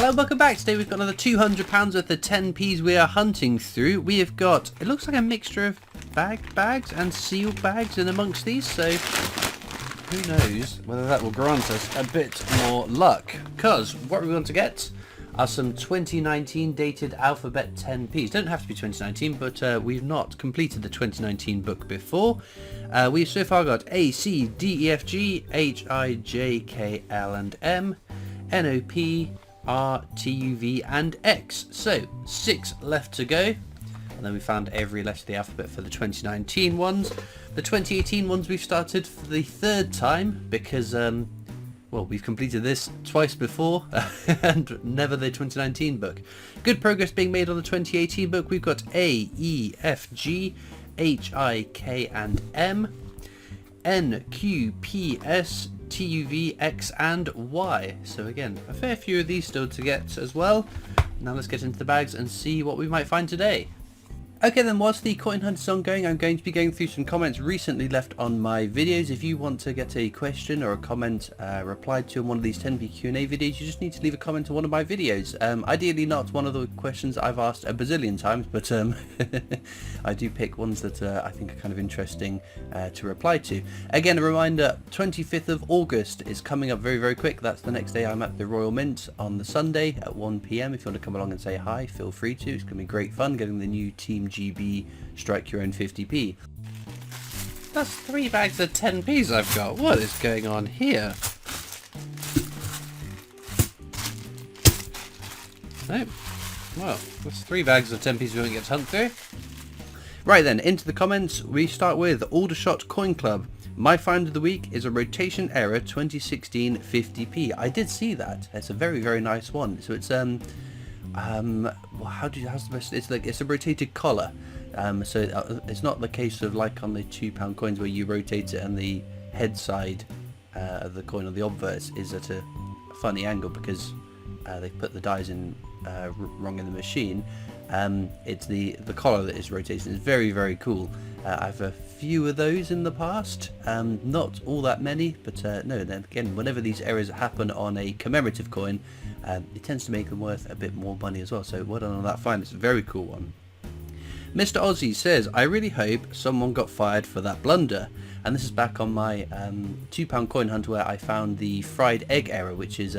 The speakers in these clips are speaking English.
Hello, welcome back. Today we've got another £200 worth of 10p's we are hunting through. We have got, it looks like a mixture of bags and sealed bags in amongst these, so who knows whether that will grant us a bit more luck. Because what we want to get are some 2019 dated alphabet 10p's. Don't have to be 2019, but we've not completed the 2019 book before. We've so far got A, C, D, E, F, G, H, I, J, K, L and M, N, O, P, R, T, U, V and X. So 6 left to go, and then we found every letter of the alphabet for the 2019 ones. The 2018 ones we've started for the third time because well, we've completed this twice before and never the 2019 book. Good progress being made on the 2018 book. We've got A, E, F, G, H, I, K and M, N, Q, P, S, T, U, V, X and Y. So again, a fair few of these still to get as well. Now let's get into the bags and see what we might find today. Okay then, whilst the coin hunt is ongoing, I'm going to be going through some comments recently left on my videos. If you want to get a question or a comment replied to in one of these 10p Q&A videos, you just need to leave a comment on one of my videos. Ideally not one of the questions I've asked a bazillion times, but I do pick ones that I think are kind of interesting to reply to. Again, a reminder, 25th of August is coming up very, very quick. That's the next day I'm at the Royal Mint on the Sunday at 1 PM. If you want to come along and say hi, feel free to. It's going to be great fun getting the new Team GB strike your own 50p. That's 3 bags of 10p's I've got. What is going on here? No. Well, that's 3 bags of 10p's we won't get to hunt through. Right then, into the comments. We start with Aldershot Coin Club. My find of the week is a rotation error 2016 50p. I did see that. It's a very, very nice one. So it's well, how's the best? It's a rotated collar. So it's not the case of like on the £2 coins where you rotate it and the head side of the coin or the obverse is at a funny angle because they put the dies in wrong in the machine. It's the collar that is rotating. It's very, very cool. I've a few of those in the past, not all that many, but no, then again, whenever these errors happen on a commemorative coin, it tends to make them worth a bit more money as well. So well done on that find. It's a very cool one. Mr. Aussie says, I really hope someone got fired for that blunder. And this is back on my £2 coin hunt where I found the fried egg error, which is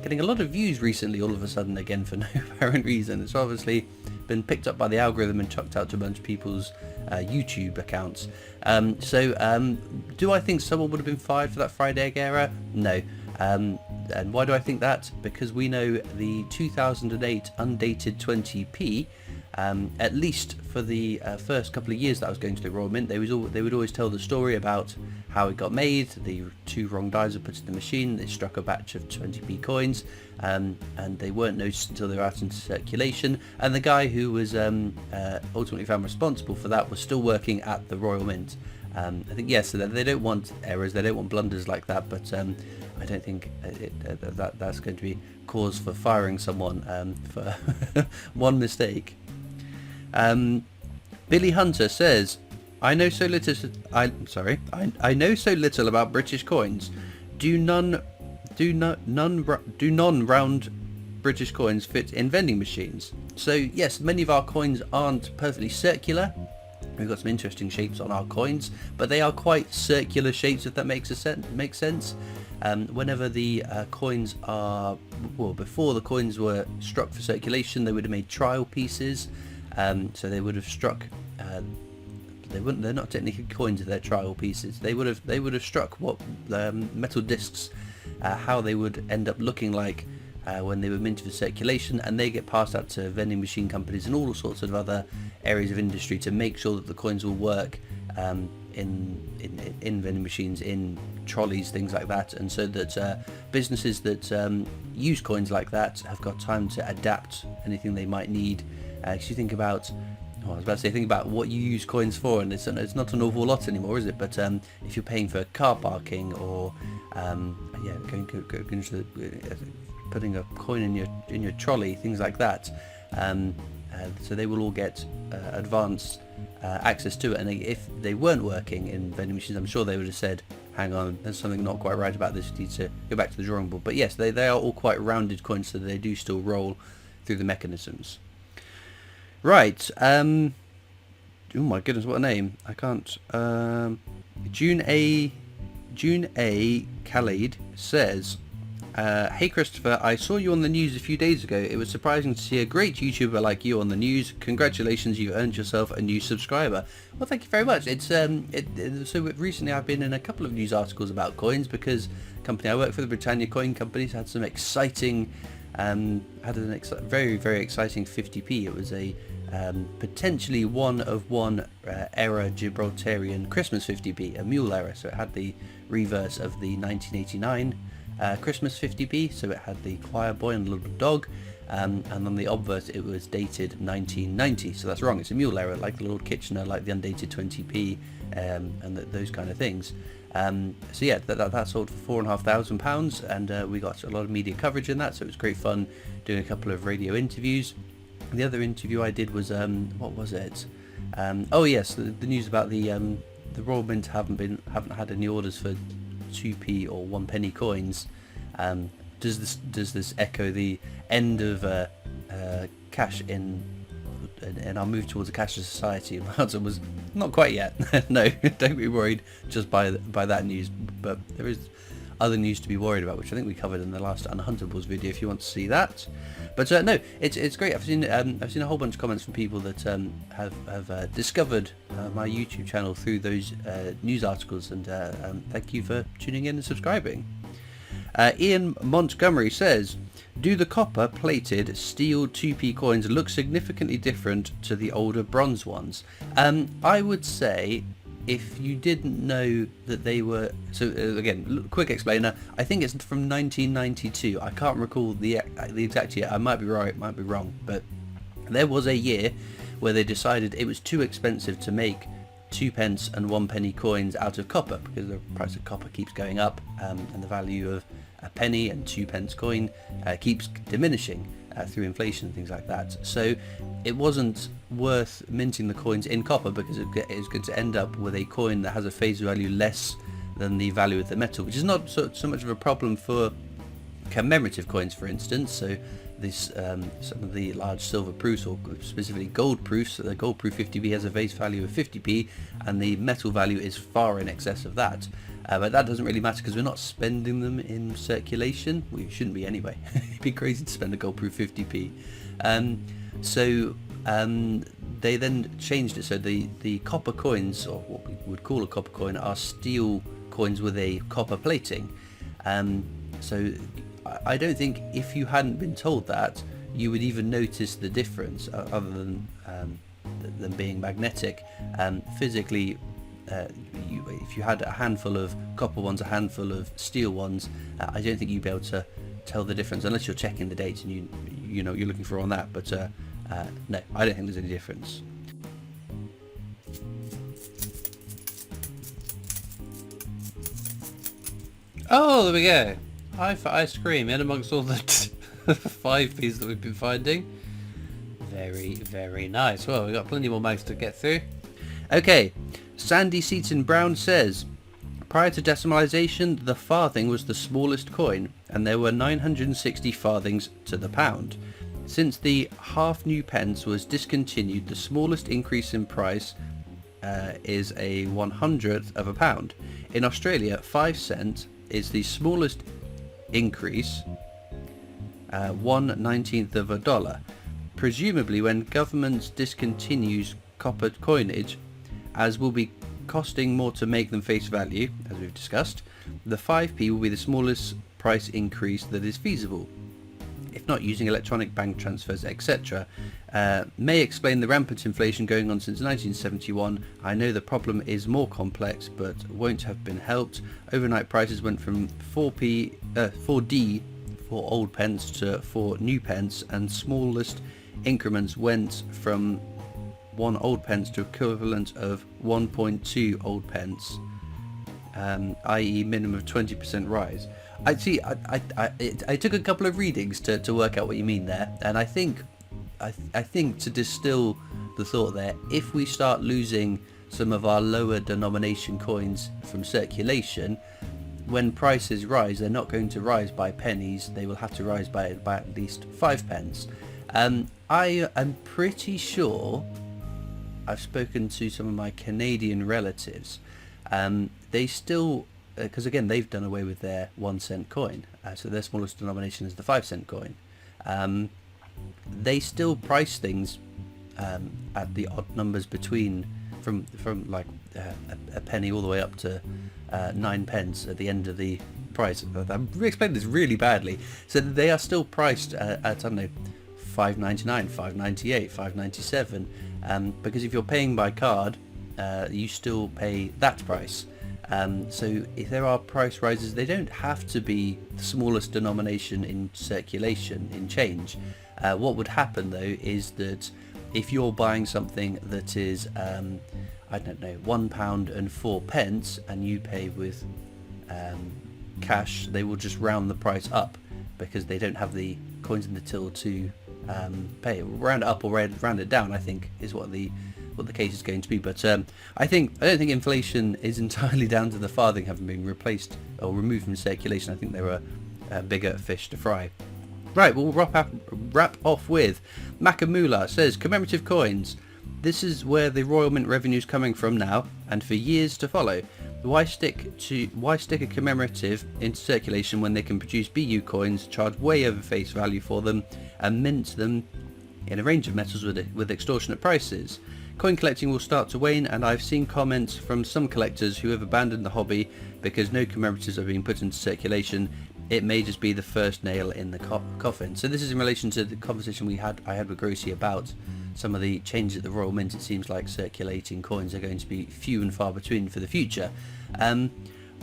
getting a lot of views recently all of a sudden, again for no apparent reason. It's obviously been picked up by the algorithm and chucked out to a bunch of people's YouTube accounts. Do I think someone would have been fired for that fried egg error? No. And why do I think that? Because we know the 2008 undated 20p, at least for the first couple of years that I was going to the Royal Mint, they would always tell the story about how it got made. The 2 wrong dies were put in the machine, they struck a batch of 20p coins, and they weren't noticed until they were out into circulation, and the guy who was ultimately found responsible for that was still working at the Royal Mint. I think, yes, so they don't want errors, they don't want blunders like that, but I don't think that's going to be cause for firing someone for one mistake. Billy Hunter says, I know so little about British coins. Do non-round British coins fit in vending machines? So yes, many of our coins aren't perfectly circular. We've got some interesting shapes on our coins, but they are quite circular shapes, if that makes sense. Whenever the coins are, well, before the coins were struck for circulation, they would have made trial pieces. So they would have struck. They're not technically coins; they're trial pieces. They would have struck what metal discs, how they would end up looking like when they were minted for circulation, and they get passed out to vending machine companies and all sorts of other areas of industry to make sure that the coins will work in vending machines, in trolleys, things like that, and so that businesses that use coins like that have got time to adapt anything they might need. Because you think about, think about what you use coins for, and it's not an awful lot anymore, is it? But if you're paying for car parking or putting a coin in your trolley, things like that, so they will all get advanced access to it. And if they weren't working in vending machines, I'm sure they would have said, hang on, there's something not quite right about this, need to go back to the drawing board. But yes, they are all quite rounded coins, so they do still roll through the mechanisms. Right, oh my goodness, what a name. I can't, June A. Khalid says, hey Christopher, I saw you on the news a few days ago. It was surprising to see a great YouTuber like you on the news. Congratulations, you've earned yourself a new subscriber. Well, thank you very much. It's so recently I've been in a couple of news articles about coins because the company I work for, the Britannia Coin Company, had some exciting, very, very exciting 50p. It was a potentially one of one era Gibraltarian Christmas 50p, a mule error. So it had the reverse of the 1989 Christmas 50p, so it had the choir boy and the little dog, and on the obverse it was dated 1990, so that's wrong, it's a mule error, like the Lord Kitchener, like the undated 20p, and those kind of things. So yeah, that sold for £4,500, and we got a lot of media coverage in that, so it was great fun doing a couple of radio interviews. The other interview I did was, what was it? Oh yes, the news about the Royal Mint haven't had any orders for 2p or 1p coins. Does this echo the end of cash in our move towards a cashless society? My answer was not quite yet. No, don't be worried just by that news, but there is other news to be worried about, which I think we covered in the last Unhuntables video if you want to see that. But no, it's great. I've seen a whole bunch of comments from people that have discovered my YouTube channel through those news articles, and thank you for tuning in and subscribing. Ian Montgomery says, do the copper plated steel 2p coins look significantly different to the older bronze ones? I would say, if you didn't know that they were, so again, quick explainer, I think it's from 1992. I can't recall the exact year. I might be right, might be wrong, but there was a year where they decided it was too expensive to make 2p and 1p coins out of copper, because the price of copper keeps going up, and the value of a penny and 2p coin keeps diminishing through inflation and things like that. So it wasn't worth minting the coins in copper, because it is going to end up with a coin that has a face value less than the value of the metal, which is not so much of a problem for commemorative coins, for instance. So this some of the large silver proofs, or specifically gold proofs, so the gold proof 50p has a face value of 50p, and the metal value is far in excess of that. But that doesn't really matter because we're not spending them in circulation. We shouldn't be anyway. It'd be crazy to spend a gold proof 50p. So they then changed it, so the copper coins, or what we would call a copper coin, are steel coins with a copper plating. So I don't think, if you hadn't been told that, you would even notice the difference, other than being magnetic. Physically, if you had a handful of copper ones, a handful of steel ones, I don't think you'd be able to tell the difference, unless you're checking the dates and you know what you're looking for on that. But no, I don't think there's any difference. Oh, there we go. Hi for ice cream in amongst all the 5p's that we've been finding. Very, very nice. Well, we've got plenty more mugs to get through. Okay, Sandy Seaton Brown says, prior to decimalisation, the farthing was the smallest coin, and there were 960 farthings to the pound. Since the half new pence was discontinued, the smallest increase in price is a 1/100th of a pound. In Australia, 5 cent is the smallest increase, 1/19th of a dollar. Presumably, when governments discontinues copper coinage, as will be costing more to make them face value, as we've discussed, the 5p will be the smallest price increase that is feasible. If not using electronic bank transfers, etc., may explain the rampant inflation going on since 1971. I know the problem is more complex, but won't have been helped. Overnight prices went from 4d for old pence to 4 new pence, and smallest increments went from 1 old pence to equivalent of 1.2 old pence, i.e. minimum of 20% rise. I see. I took a couple of readings to work out what you mean there, and I think to distill the thought there, if we start losing some of our lower denomination coins from circulation, when prices rise, they're not going to rise by pennies, they will have to rise by at least 5 pence. I am pretty sure, I've spoken to some of my Canadian relatives, they still, because again they've done away with their 1 cent coin, so their smallest denomination is the 5 cent coin. They still price things at the odd numbers between from like a penny all the way up to 9 pence at the end of the price. I'm explaining this really badly. So they are still priced at, I don't know, $5.99, $5.98, $5.97, because if you're paying by card, you still pay that price. So if there are price rises, they don't have to be the smallest denomination in circulation, in change. What would happen though is that if you're buying something that is, I don't know, £1.04 and you pay with cash, they will just round the price up because they don't have the coins in the till to pay. Round it up or round it down, I think, is what the case is going to be. But I don't think inflation is entirely down to the farthing having been replaced or removed from circulation. I think there were bigger fish to fry. Right, we'll wrap off with Makamula says, commemorative coins. This is where the Royal Mint revenue is coming from now and for years to follow. Why stick a commemorative into circulation when they can produce BU coins, charge way over face value for them, and mint them in a range of metals with extortionate prices? Coin collecting will start to wane, and I've seen comments from some collectors who have abandoned the hobby because no commemoratives are being put into circulation. It may just be the first nail in the coffin. So this is in relation to the conversation I had with Grossi about some of the changes at the Royal Mint. It seems like circulating coins are going to be few and far between for the future.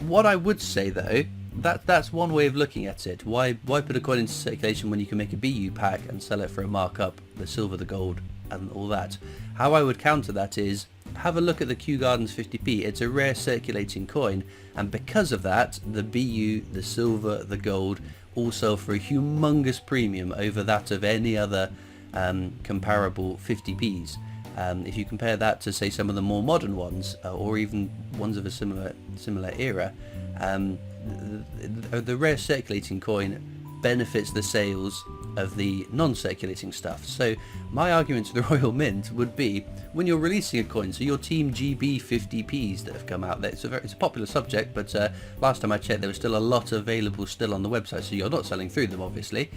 What I would say though, that's one way of looking at it. Why put a coin into circulation when you can make a BU pack and sell it for a markup, the silver, the gold, and all that? How I would counter that is, have a look at the Kew Gardens 50p. It's a rare circulating coin, and because of that, the BU, the silver, the gold all sell for a humongous premium over that of any other comparable 50p's. If you compare that to, say, some of the more modern ones, or even ones of a similar era, the rare circulating coin benefits the sales of the non-circulating stuff. So my argument to the Royal Mint would be, when you're releasing a coin, so your Team GB 50p's that have come out there, it's a popular subject, but last time I checked there was still a lot available still on the website, so you're not selling through them obviously.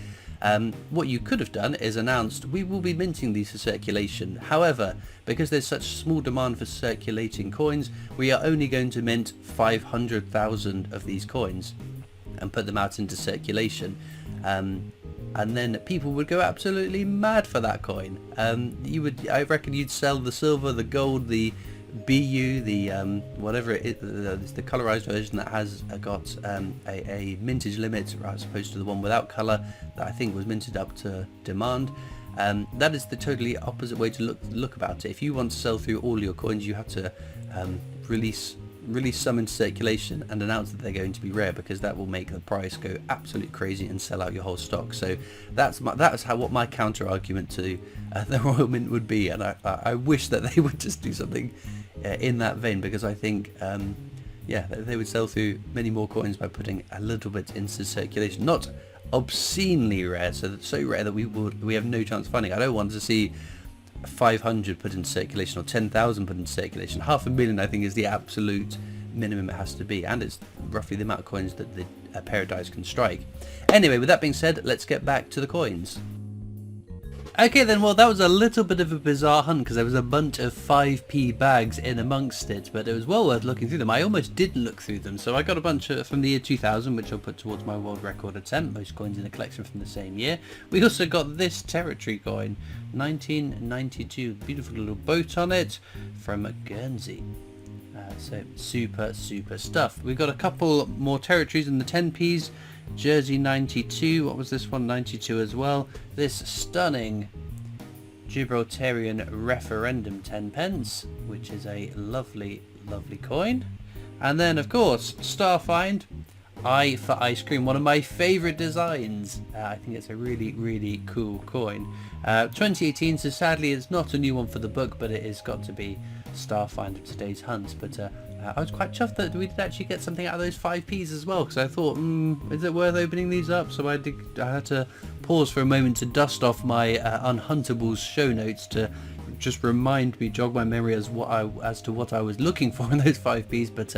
What you could have done is announced, we will be minting these for circulation. However, because there's such small demand for circulating coins, we are only going to mint 500,000 of these coins and put them out into circulation. And then people would go absolutely mad for that coin. I reckon you'd sell the silver, the gold, the BU, the whatever it is, the colorized version that has got a mintage limit as opposed to the one without color that I think was minted up to demand. That is the totally opposite way to look about it. If you want to sell through all your coins, you have to release some into circulation and announce that they're going to be rare, because that will make the price go absolutely crazy and sell out your whole stock. So that's what my counter argument to the Royal Mint would be, and I wish that they would just do something in that vein, because I think they would sell through many more coins by putting a little bit into circulation. Not obscenely rare, so rare that we have no chance of finding. I don't want to see 500 put into circulation or 10,000 put into circulation. 500,000 I think is the absolute minimum it has to be, and it's roughly the amount of coins that the pair of dice can strike. Anyway, with that being said, let's get back to the coins. Okay then, well, that was a little bit of a bizarre hunt because there was a bunch of 5p bags in amongst it, but it was well worth looking through them. I almost didn't look through them, so I got a bunch from the year 2000, which I'll put towards my world record attempt, most coins in a collection from the same year. We also got this territory coin, 1992, beautiful little boat on it from Guernsey. So super stuff. We've got a couple more territories in the 10p's. Jersey 92, what was this one? 92 as well. This stunning Gibraltarian referendum 10 pence, which is a lovely coin. And then of course Starfind, I for ice cream, one of my favourite designs. I think it's a really cool coin. 2018, so sadly it's not a new one for the book, but it has got to be Starfinder of today's hunts, but I was quite chuffed that we did actually get something out of those 5p's as well, because I thought, is it worth opening these up? So I had to pause for a moment to dust off my Unhuntables show notes to just jog my memory as to what I was looking for in those 5p's, but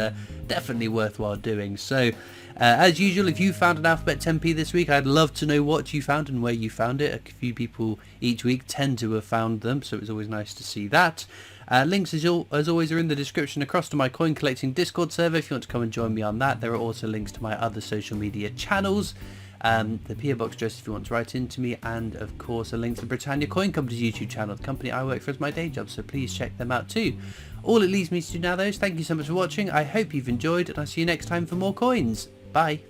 definitely worthwhile doing. So as usual, if you found an alphabet 10p this week, I'd love to know what you found and where you found it. A few people each week tend to have found them, so it's always nice to see that. Links as always are in the description across to my coin collecting Discord server if you want to come and join me on that. There are also links to my other social media channels, the PO box address if you want to write into me, and of course a link to Britannia Coin Company's YouTube channel, the company I work for as my day job, so please check them out too. All it leaves me to do now though is thank you so much for watching. I hope you've enjoyed, and I'll see you next time for more coins. Bye.